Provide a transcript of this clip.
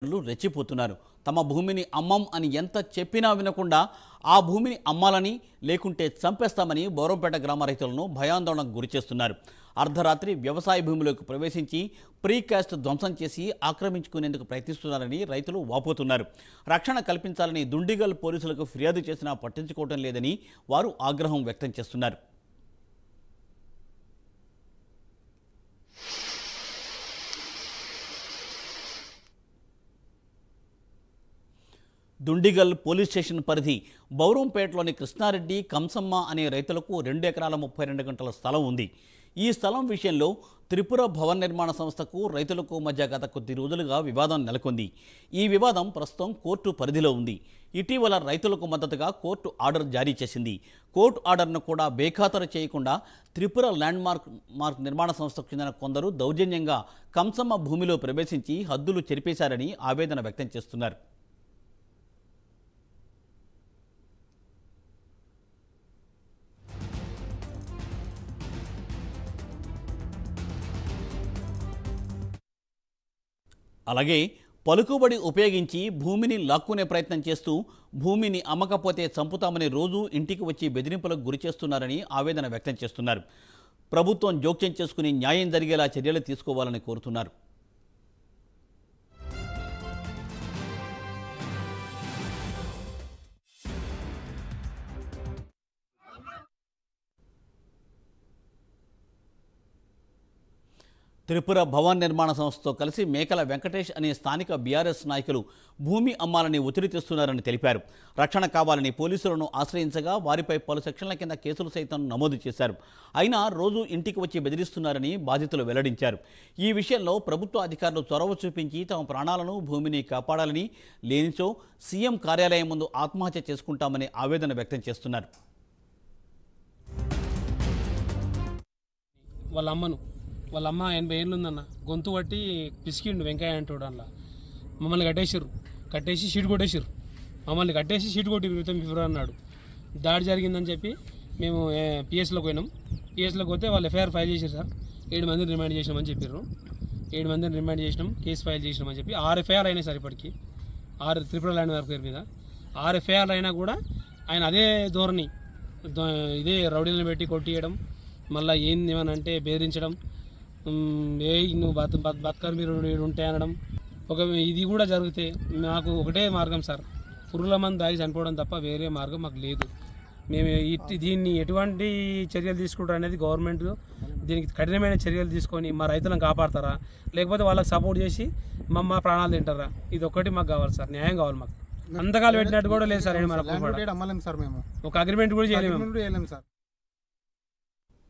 రెచ్చిపోతున్నారు. తమ భూమిని అమ్మం అని ఎంత చెప్పినా వినకుండా ఆ భూమిని అమ్మాలని లేకుంటే చంపేస్తామని బోరంపేట గ్రామ రైతులను భయాందోళనకు గురిచేస్తున్నారు. అర్ధరాత్రి వ్యవసాయ భూమిలోకి ప్రవేశించి ప్రీకాస్ట్ ధ్వంసం చేసి ఆక్రమించుకునేందుకు ప్రయత్నిస్తున్నారని రైతులు వాపోతున్నారు. రక్షణ కల్పించాలని దుండిగల్ పోలీసులకు ఫిర్యాదు చేసినా పట్టించుకోవడం లేదని వారు ఆగ్రహం వ్యక్తం చేస్తున్నారు. దుండిగల్ పోలీస్ స్టేషన్ పరిధి బౌరంపేటలోని కృష్ణారెడ్డి కంసమ్మ అనే రైతులకు 2 ఎకరాల 32 గుంటల స్థలం ఉంది. ఈ స్థలం విషయంలో త్రిపుర భవన్ నిర్మాణ సంస్థకు రైతులకు మధ్య గత కొద్ది రోజులుగా వివాదం నెలకొంది. ఈ వివాదం ప్రస్తుతం కోర్టు పరిధిలో ఉంది. ఇటీవల రైతులకు మద్దతుగా కోర్టు ఆర్డర్ జారీ చేసింది. కోర్టు ఆర్డర్ను కూడా బేఖాతరు చేయకుండా త్రిపుర ల్యాండ్ మార్క్ నిర్మాణ సంస్థకు చెందిన కొందరు దౌర్జన్యంగా కంసమ్మ భూమిలో ప్రవేశించి హద్దులు చెరిపేశారని ఆవేదన వ్యక్తం చేస్తున్నారు. అలాగే పలుకుబడి ఉపయోగించి భూమిని లాక్కునే ప్రయత్నం చేస్తూ భూమిని అమ్మకపోతే చంపుతామని రోజు ఇంటికి వచ్చి బెదిరింపులకు గురి చేస్తున్నారని ఆవేదన వ్యక్తం చేస్తున్నారు. ప్రభుత్వం జోక్యం చేసుకుని న్యాయం జరిగేలా చర్యలు తీసుకోవాలని కోరుతున్నారు. త్రిపుర భవన్ నిర్మాణ సంస్థతో కలిసి మేకల వెంకటేష్ అనే స్థానిక బీఆర్ఎస్ నాయకులు భూమి అమ్మాలని ఒత్తిడి తెస్తున్నారని తెలిపారు. రక్షణ కావాలని పోలీసులను ఆశ్రయించగా వారిపై పలు సెక్షన్ల కింద కేసులు సైతం నమోదు చేశారు. అయినా రోజు ఇంటికి వచ్చి బెదిరిస్తున్నారని బాధితులు వెల్లడించారు. ఈ విషయంలో ప్రభుత్వ అధికారులు చొరవ చూపించి తమ ప్రాణాలను భూమిని కాపాడాలని, లేనిచో సీఎం కార్యాలయం ముందు ఆత్మహత్య చేసుకుంటామని ఆవేదన వ్యక్తం చేస్తున్నారు. వాళ్ళ అమ్మ 80 ఏళ్ళు ఉందన్న, గొంతు పట్టి పిసికిండు వెంకయ్య అంటాడు. అలా మమ్మల్ని కట్టేసి షీట్ కొట్టేసారు. మమ్మల్ని కట్టేసి షీట్ కొట్టి ఫిబ్రవరి అన్నాడు. దాడి జరిగిందని చెప్పి మేము పిఎస్లోకి పోయినాం. పిఎస్లోకి పోతే వాళ్ళు ఎఫ్ఐఆర్ ఫైల్ చేశారు. సార్ 7 మందిని రిమాండ్ చేసినామని చెప్పారు. 7 మందిని రిమాండ్ చేసినాం, కేసు ఫైల్ చేసినామని చెప్పి 6 ఎఫ్ఐఆర్ అయినాయి సార్. ఇప్పటికి 6 త్రిపుర ల్యాండ్ మార్క్ పేరు మీద 6 ఎఫ్ఐఆర్లు అయినా కూడా ఆయన అదే ధోరణి, ఇదే రౌడీలను పెట్టి కొట్టియడం, మళ్ళీ ఏంది ఏమనంటే బెదిరించడం, నువ్వు బతకరు మీరు ఉంటే అనడం. ఇది కూడా జరిగితే మాకు ఒకటే మార్గం సార్, పురుగుల మందు దాగి చనిపోవడం తప్ప వేరే మార్గం మాకు లేదు. మేము దీన్ని ఎటువంటి చర్యలు తీసుకుంటారు అనేది గవర్నమెంట్ దీనికి కఠినమైన చర్యలు తీసుకొని మా రైతులను కాపాడతారా, లేకపోతే వాళ్ళకి సపోర్ట్ చేసి మా ప్రాణాలు తింటారా? ఇది ఒక్కటి మాకు కావాలి సార్, న్యాయం కావాలి మాకు. అంతకాలు పెట్టినట్టు కూడా లేదు సార్. ఒక అగ్రిమెంట్ కూడా చేయలేము సార్.